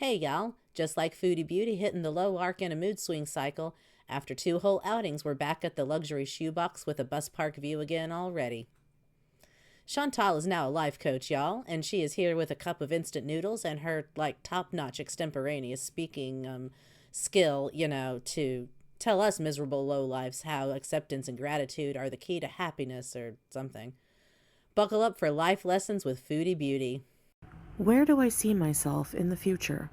Hey y'all, just like Foodie Beauty hitting the low arc in a mood swing cycle, after 2 whole outings, we're back at the luxury shoebox with a bus park view again already. Chantal is now a life coach, y'all, and she is here with a cup of instant noodles and her, top-notch extemporaneous speaking skill, to tell us miserable lowlifes how acceptance and gratitude are the key to happiness or something. Buckle up for life lessons with Foodie Beauty. Where do I see myself in the future?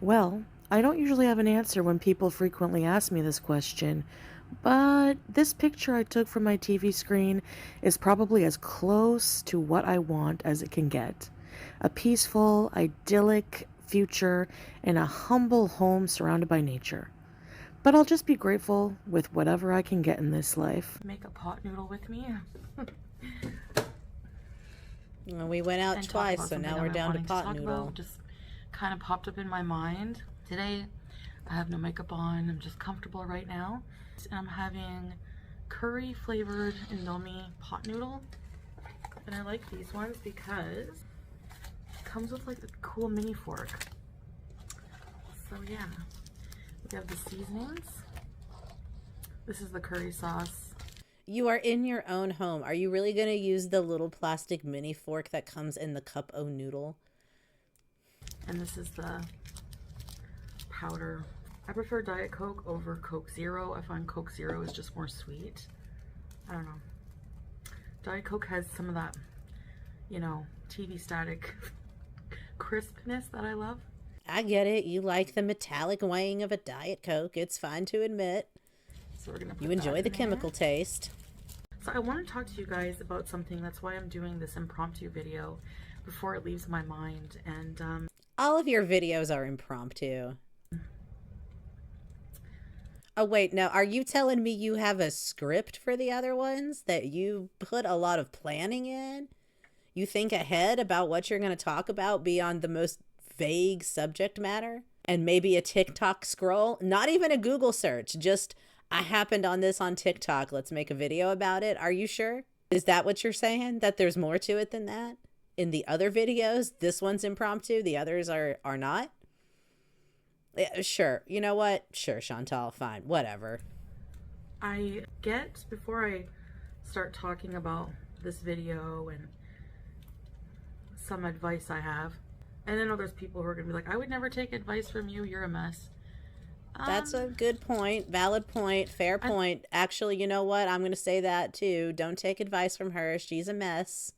Well, I don't usually have an answer when people frequently ask me this question, but this picture I took from my TV screen is probably as close to what I want as it can get. A peaceful, idyllic future in a humble home surrounded by nature. But I'll just be grateful with whatever I can get in this life. Make a pot noodle with me. Well, we went out twice, so now we're down to pot noodle. Just kind of popped up in my mind. Today, I have no makeup on. I'm just comfortable right now. And I'm having curry flavored Indomie pot noodle. And I like these ones because it comes with like a cool mini fork. So yeah, we have the seasonings. This is the curry sauce. You are in your own home. Are you really going to use the little plastic mini fork that comes in the cup o' noodle? And this is the powder. I prefer Diet Coke over Coke Zero. I find Coke Zero is just more sweet. I don't know. Diet Coke has some of that, TV static crispness that I love. I get it. You like the metallic weighing of a Diet Coke. It's fine to admit. So we're gonna put you enjoy the chemical taste. So I want to talk to you guys about something. That's why I'm doing this impromptu video before it leaves my mind. And all of your videos are impromptu. Oh wait, no, are you telling me you have a script for the other ones that you put a lot of planning in? You think ahead about what you're going to talk about beyond the most vague subject matter? And maybe a TikTok scroll? Not even a Google search, just I happened on this on TikTok. Let's make a video about it. Are you sure? Is that what you're saying? That there's more to it than that? In the other videos, this one's impromptu. The others are not? Yeah, sure. You know what? Sure, Chantal. Fine. Whatever. I get, before I start talking about this video and some advice I have, and I know there's people who are going to be like, I would never take advice from you. You're a mess. That's a good point. Valid point. Fair point. Actually, you know what? I'm going to say that too. Don't take advice from her. She's a mess.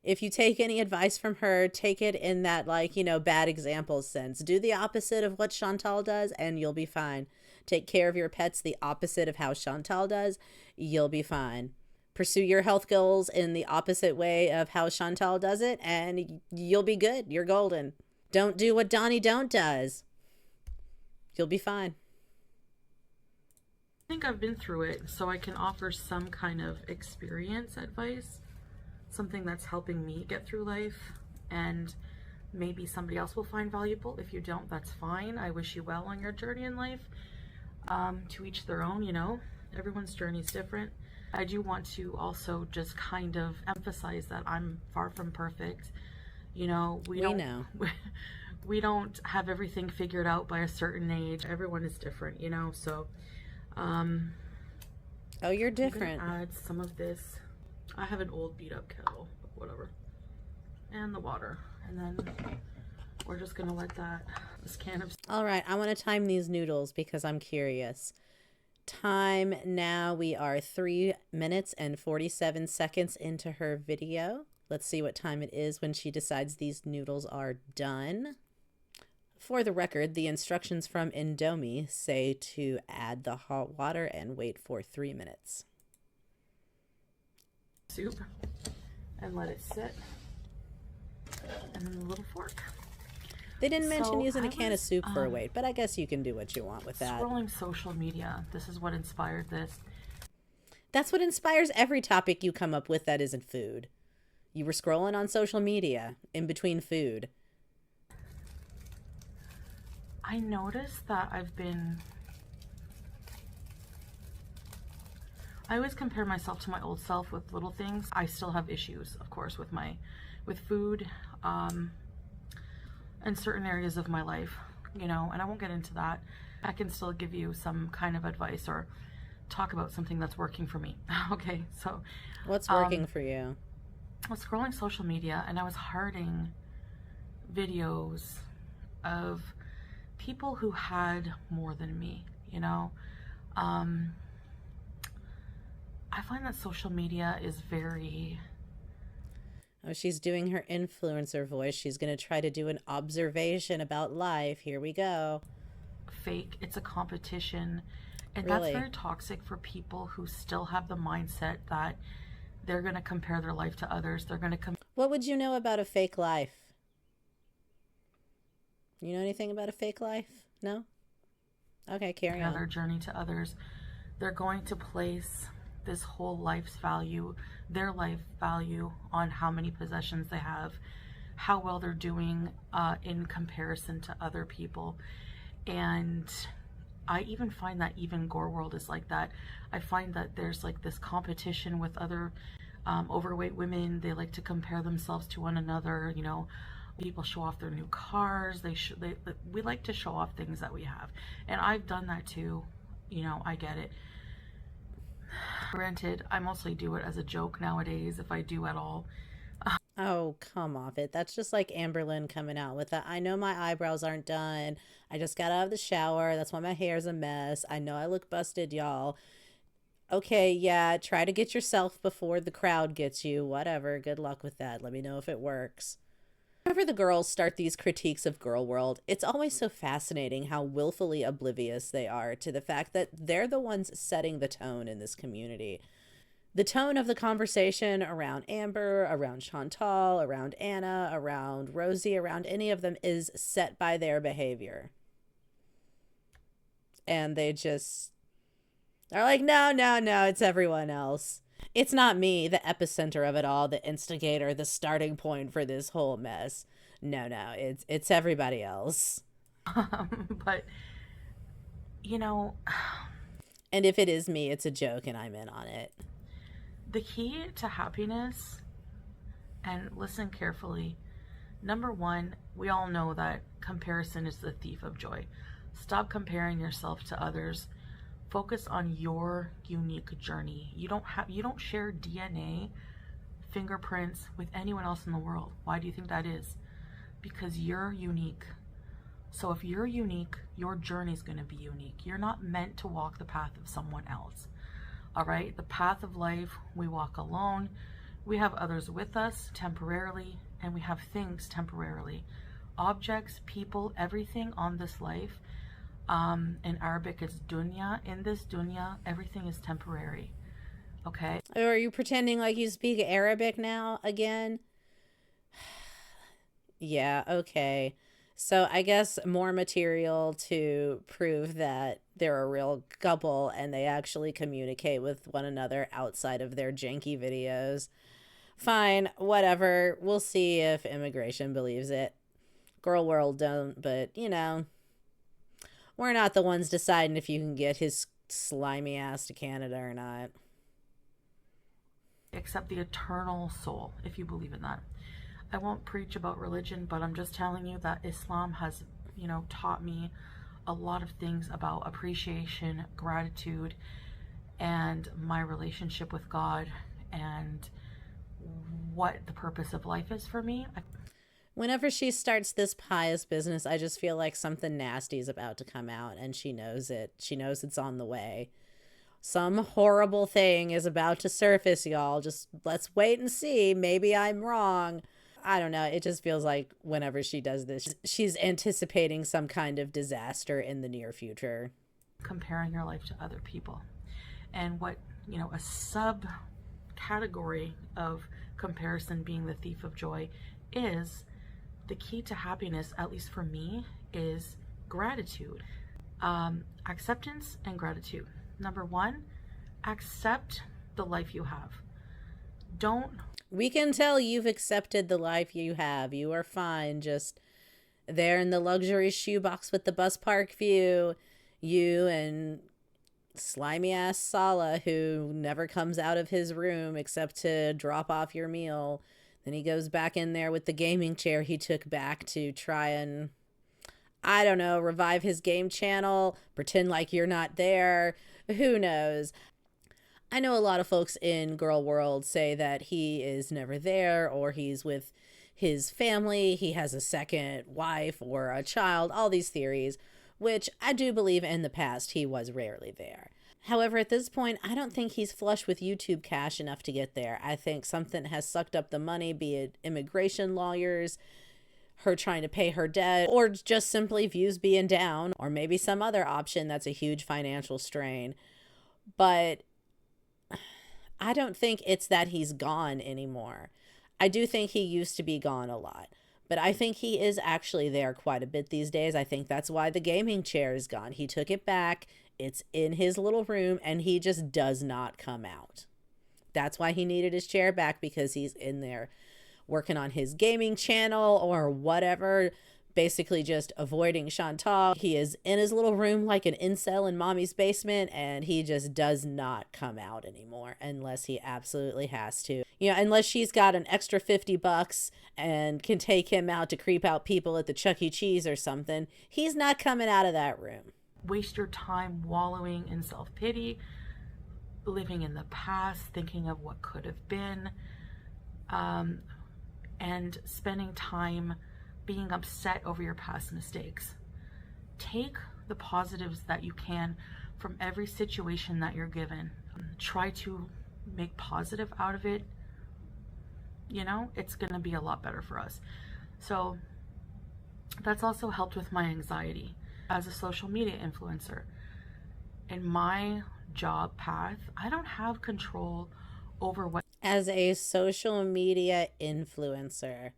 If you take any advice from her, take it in that, bad examples sense. Do the opposite of what Chantal does and you'll be fine. Take care of your pets the opposite of how Chantal does. You'll be fine. Pursue your health goals in the opposite way of how Chantal does it and you'll be good. You're golden. Don't do what Donnie Don't does. You'll be fine. I think I've been through it, so I can offer some kind of experience advice, something that's helping me get through life, and maybe somebody else will find valuable. If you don't, that's fine. I wish you well on your journey in life. To each their own, everyone's journey is different. I do want to also just kind of emphasize that I'm far from perfect. We know. We don't have everything figured out by a certain age. Everyone is different, so oh, you're different. I'm gonna add some of this. I have an old beat up kettle, but whatever. And the water. And then we're just gonna let this can of... All right, I want to time these noodles because I'm curious. Time now. We are 3 minutes and 47 seconds into her video. Let's see what time it is when she decides these noodles are done. For the record, the instructions from Indomie say to add the hot water and wait for 3 minutes. Soup and let it sit. And then the little fork. They didn't mention using a can of soup for a wait, but I guess you can do what you want with that. Scrolling social media. This is what inspired this. That's what inspires every topic you come up with that isn't food. You were scrolling on social media in between food. I noticed that I always compare myself to my old self with little things. I still have issues, of course, with food. in certain areas of my life, you know, and I won't get into that. I can still give you some kind of advice or talk about something that's working for me. Okay, so What's working um, for you? I was scrolling social media and I was hearting videos of people who had more than me, you know. Um, I find that social media is very Oh, she's doing her influencer voice. She's going to try to do an observation about life. Here we go. fake. It's a competition. And that's Really? very toxic for people who still have the mindset that they're going to compare their life to others. They're going to compare What would you know about a fake life? You know anything about a fake life? No? Okay, carry on. their journey to others. They're going to place this whole life's value, their life value, on how many possessions they have, how well they're doing in comparison to other people. And I even find that even gorlworld is like that. I find that there's like this competition with other overweight women. They like to compare themselves to one another. You know, people show off their new cars. We like to show off things that we have, and I've done that too. You know, I get it. Granted, I mostly do it as a joke nowadays, if I do at all. Oh, come off it. That's just like Amberlynn coming out with that. I know my eyebrows aren't done. I just got out of the shower. That's why my hair's a mess. I know I look busted, y'all. Okay, yeah, try to get yourself before the crowd gets you. Whatever. Good luck with that. Let me know if it works. Whenever the girls start these critiques of Girl World, it's always so fascinating how willfully oblivious they are to the fact that they're the ones setting the tone in this community. The tone of the conversation around Amber, around Chantal, around Anna, around Rosie, around any of them is set by their behavior. And they just are like, no, no, no, it's everyone else. It's not me, the epicenter of it all, the instigator, the starting point for this whole mess. No, no, it's everybody else. But you know, And if it is me, it's a joke and I'm in on it. the key to happiness, and listen carefully. Number one, we all know that comparison is the thief of joy. Stop comparing yourself to others. Focus on your unique journey. You don't share DNA, fingerprints with anyone else in the world. Why do you think that is? Because you're unique. So if you're unique, your journey is going to be unique. You're not meant to walk the path of someone else. All right? The path of life, we walk alone. We have others with us temporarily, and we have things temporarily. Objects, people, everything on this life. In Arabic, it's dunya. In this dunya, everything is temporary. Okay? Or are you pretending like you speak Arabic now again? Yeah, okay. So I guess more material to prove that they're a real couple and they actually communicate with one another outside of their janky videos. Fine, whatever. We'll see if immigration believes it. Girl World don't, but you know, we're not the ones deciding if you can get his slimy ass to Canada or not. Except the eternal soul, if you believe in that. I won't preach about religion, but I'm just telling you that Islam has, you know, taught me a lot of things about appreciation, gratitude, and my relationship with God, and what the purpose of life is for me. Whenever she starts this pious business, I just feel like something nasty is about to come out and she knows it. She knows it's on the way. Some horrible thing is about to surface, y'all. Just let's wait and see. Maybe I'm wrong. I don't know. It just feels like whenever she does this, she's anticipating some kind of disaster in the near future. Comparing your life to other people. And what, you know, a subcategory of comparison being the thief of joy is the key to happiness, at least for me, is gratitude. Acceptance and gratitude. Number one, accept the life you have. Don't. We can tell you've accepted the life you have. You are fine. Just there in the luxury shoebox with the bus park view. You and slimy ass Sala, who never comes out of his room except to drop off your meal. Then he goes back in there with the gaming chair he took back to try and, I don't know, revive his game channel, pretend like you're not there. Who knows? I know a lot of folks in girl world say that he is never there, or he's with his family, he has a second wife or a child, all these theories, which I do believe in the past he was rarely there. However, at this point, I don't think he's flush with YouTube cash enough to get there. I think something has sucked up the money, be it immigration lawyers, her trying to pay her debt, or just simply views being down, or maybe some other option that's a huge financial strain. But I don't think it's that he's gone anymore. I do think he used to be gone a lot, but I think he is actually there quite a bit these days. I think that's why the gaming chair is gone. He took it back. It's in his little room and he just does not come out. That's why he needed his chair back, because he's in there working on his gaming channel or whatever, basically just avoiding Chantal. He is in his little room like an incel in mommy's basement, and he just does not come out anymore unless he absolutely has to. You know, unless she's got an extra $50 and can take him out to creep out people at the Chuck E. Cheese or something, he's not coming out of that room. Waste your time wallowing in self-pity, living in the past, thinking of what could have been, and spending time being upset over your past mistakes. Take the positives that you can from every situation that you're given. Try to make positive out of it. You know, it's going to be a lot better for us. So that's also helped with my anxiety as a social media influencer. In my job path, I don't have control over what. As a social media influencer,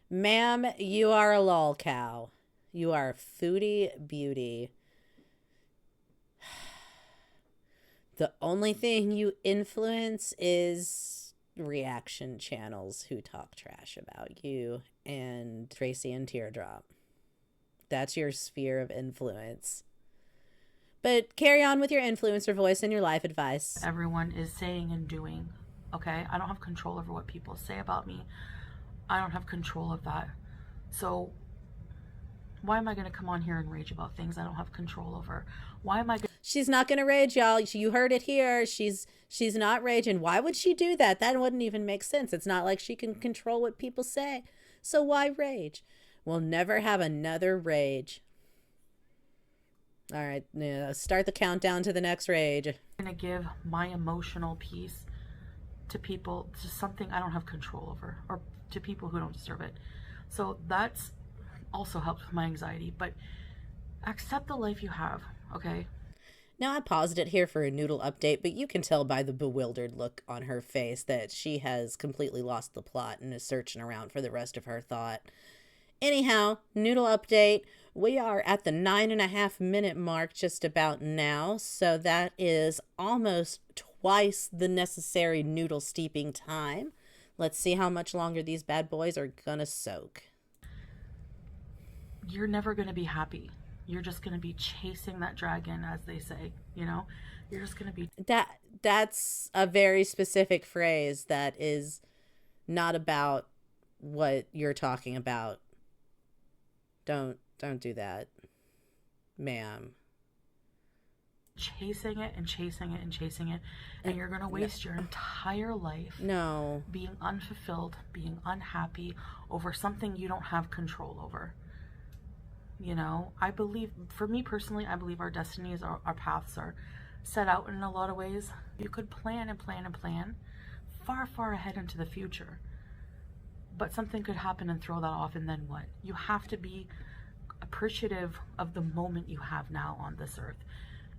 ma'am, you are a lol cow. You are foodie beauty. The only thing you influence is reaction channels who talk trash about you and Tracy and Teardrop. That's your sphere of influence. But carry on with your influencer voice and your life advice. Everyone is saying and doing, okay? I don't have control over what people say about me. I don't have control of that. So why am I going to come on here and rage about things I don't have control over? Why am I going to... She's not going to rage, y'all. You heard it here. She's not raging. Why would she do that? That wouldn't even make sense. It's not like she can control what people say. So why rage? We'll never have another rage. All right, start the countdown to the next rage. I'm going to give my emotional piece to people, to something I don't have control over, or to people who don't deserve it. So that's also helped with my anxiety. But accept the life you have, okay? Now, I paused it here for a noodle update, but you can tell by the bewildered look on her face that she has completely lost the plot and is searching around for the rest of her thought. Anyhow, noodle update. We are at the 9.5 minute mark just about now, so that is almost twice the necessary noodle steeping time. Let's see how much longer these bad boys are gonna soak. You're never gonna be happy. You're just gonna be chasing that dragon, as they say, you know? You're just gonna be... That's a very specific phrase that is not about what you're talking about. Don't do that, ma'am. Chasing it and chasing it and chasing it, and you're gonna waste your entire life being unfulfilled, being unhappy over something you don't have control over. You know, I believe, for me personally, I believe our destinies, our paths are set out in a lot of ways. You could plan and plan and plan far ahead into the future, but something could happen and throw that off, and then what? You have to be appreciative of the moment you have now on this earth,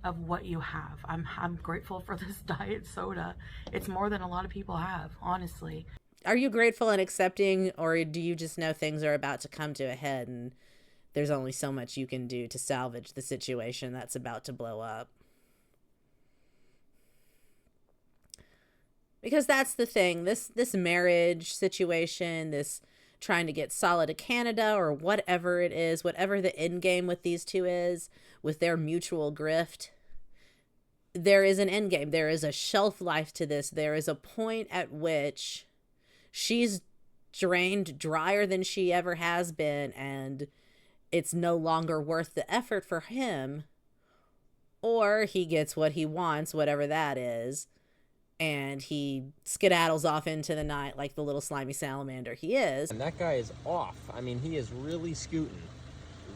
of what you have. I'm grateful for this diet soda. It's more than a lot of people have, honestly. Are you grateful and accepting, or do you just know things are about to come to a head and there's only so much you can do to salvage the situation that's about to blow up? Because that's the thing, this marriage situation, this trying to get Sala to Canada or whatever it is, whatever the end game with these two is, with their mutual grift, there is an end game. There is a shelf life to this. There is a point at which she's drained, drier than she ever has been, and it's no longer worth the effort for him, or he gets what he wants, whatever that is, and he skedaddles off into the night like the little slimy salamander he is. And that guy is off. I mean, he is really scooting.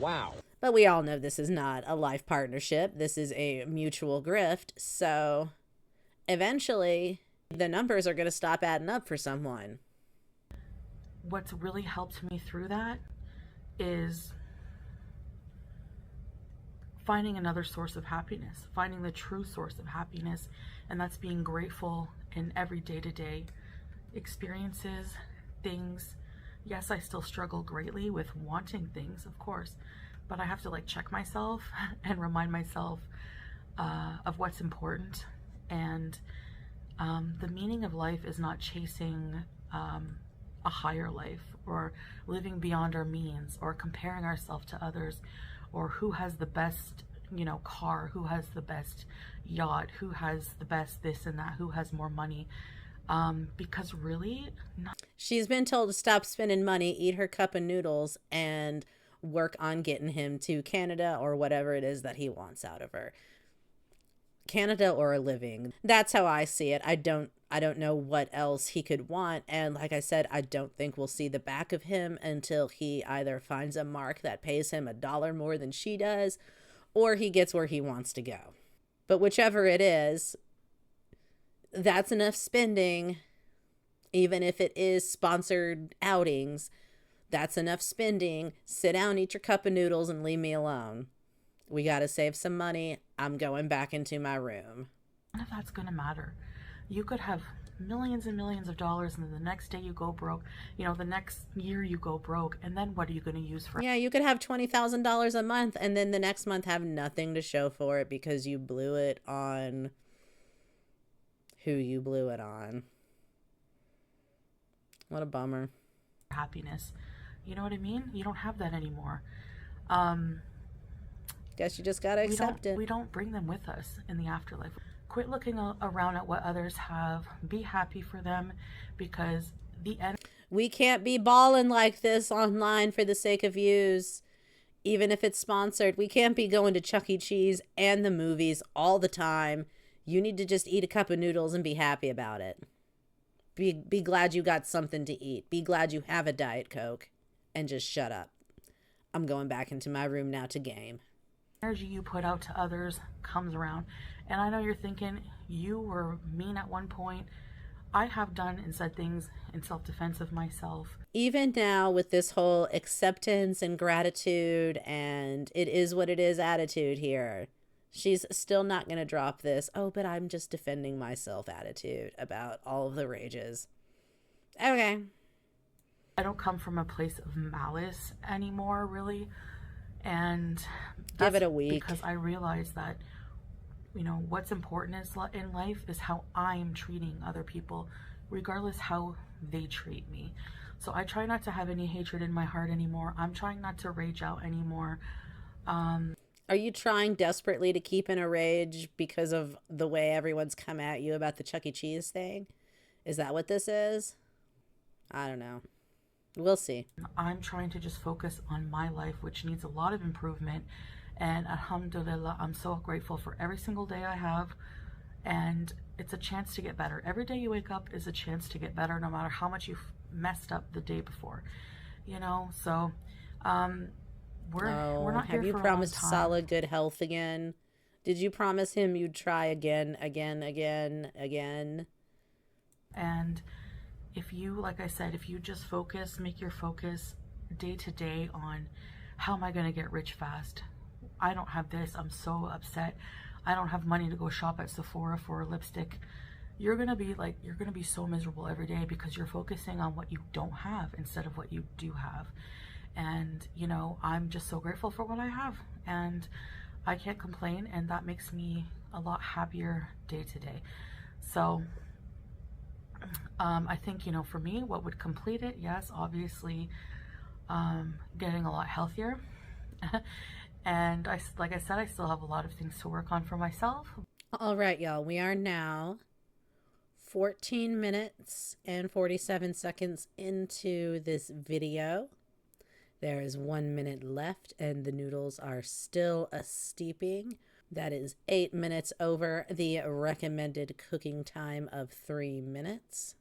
Wow. But we all know this is not a life partnership. This is a mutual grift. So eventually the numbers are going to stop adding up for someone. What's really helped me through that is finding another source of happiness, finding the true source of happiness, and that's being grateful in every day-to-day experiences, things. Yes, I still struggle greatly with wanting things, of course, but I have to like check myself and remind myself of what's important. And the meaning of life is not chasing a higher life or living beyond our means or comparing ourselves to others, or who has the best, car, who has the best yacht, who has the best this and that, who has more money. Because really, she's been told to stop spending money, eat her cup of noodles, and work on getting him to Canada or whatever it is that he wants out of her. Canada or a living. That's how I see it. I don't know what else he could want. And like I said, I don't think we'll see the back of him until he either finds a mark that pays him $1 more than she does, or he gets where he wants to go. But whichever it is, that's enough spending. Even if it is sponsored outings, that's enough spending. Sit down, eat your cup of noodles, and leave me alone. We got to save some money. I'm going back into my room. None of that's going to matter. You could have millions and millions of dollars, and then the next day you go broke. The next year you go broke, and then what are you going to use for? Yeah, you could have $20,000 a month, and then the next month have nothing to show for it because you blew it on who you blew it on. What a bummer. Happiness. You know what I mean? You don't have that anymore. Guess you just gotta accept it. We don't bring them with us in the afterlife. Quit looking around at what others have. Be happy for them, because we can't be balling like this online for the sake of views, even if it's sponsored. We can't be going to Chuck E. Cheese and the movies all the time. You need to just eat a cup of noodles and be happy about it. Be glad you got something to eat. Be glad you have a Diet Coke, and just shut up. I'm going back into my room now to game. Energy you put out to others comes around. And I know you're thinking, you were mean at one point. I have done and said things in self-defense of myself. Even now with this whole acceptance and gratitude and it is what it is attitude here, she's still not going to drop this, oh, but I'm just defending myself attitude about all of the rages. Okay. I don't come from a place of malice anymore, really. And give it a week, because I realize that what's important in life is how I'm treating other people, regardless how they treat me. So I try not to have any hatred in my heart anymore. I'm trying not to rage out anymore. Are you trying desperately to keep in a rage because of the way everyone's come at you about the Chuck E. Cheese thing? Is that what this is? I don't know. We'll see. I'm trying to just focus on my life, which needs a lot of improvement. And alhamdulillah, I'm so grateful for every single day I have. And it's a chance to get better. Every day you wake up is a chance to get better, no matter how much you've messed up the day before. So we're not here for a long time. Have you promised Salah good health again? Did you promise him you'd try again? And if you, like I said, if you just make your focus day to day on how am I going to get rich fast? I don't have this. I'm so upset. I don't have money to go shop at Sephora for a lipstick. You're going to be so miserable every day because you're focusing on what you don't have instead of what you do have. And, I'm just so grateful for what I have, and I can't complain. And that makes me a lot happier day to day. So, I think, for me, what would complete it, yes, obviously, getting a lot healthier. And like I said, I still have a lot of things to work on for myself. All right, y'all. We are now 14 minutes and 47 seconds into this video. There is 1 minute left and the noodles are still steeping. That is 8 minutes over the recommended cooking time of 3 minutes.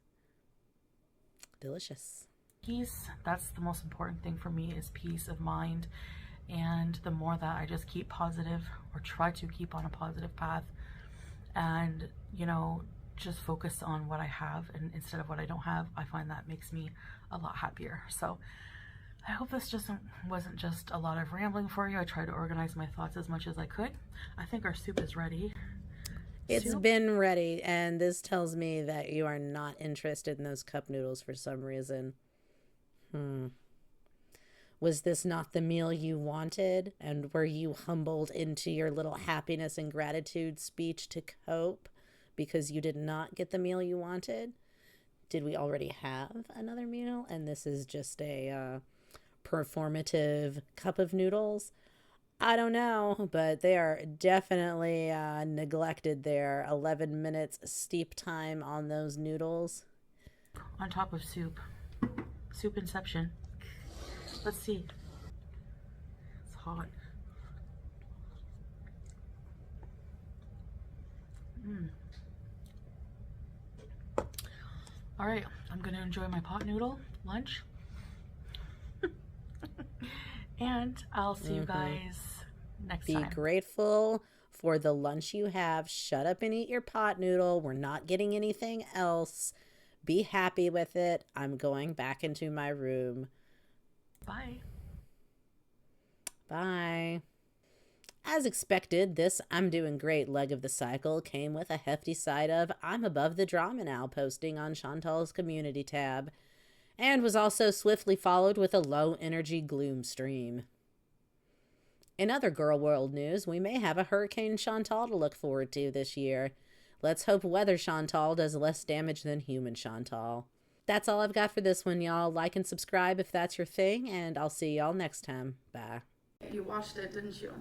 Delicious. Peace, that's the most important thing for me, is peace of mind. And the more that I just keep positive, or try to keep on a positive path, and, you know, just focus on what I have and instead of what I don't have, I find that makes me a lot happier. So I hope this just wasn't just a lot of rambling for you. I tried to organize my thoughts as much as I could. I think our soup is ready. It's been ready, and this tells me that you are not interested in those cup noodles for some reason. Was this not the meal you wanted? And were you humbled into your little happiness and gratitude speech to cope because you did not get the meal you wanted? Did we already have another meal and this is just a performative cup of noodles? I don't know, but they are definitely neglected there. 11 minutes steep time on those noodles. On top of soup. Soup inception. Let's see. It's hot. All right, I'm gonna enjoy my pot noodle lunch. And I'll see you guys next time. Be grateful for the lunch you have. Shut up and eat your pot noodle. We're not getting anything else. Be happy with it. I'm going back into my room. Bye. Bye. As expected, this I'm doing great leg of the cycle came with a hefty side of I'm above the drama now posting on Chantal's community tab, and was also swiftly followed with a low energy gloom stream. In other girl world news, we may have a Hurricane Chantal to look forward to this year. Let's hope weather Chantal does less damage than human Chantal. That's all I've got for this one, y'all. Like and subscribe if that's your thing, and I'll see y'all next time. Bye. You watched it, didn't you?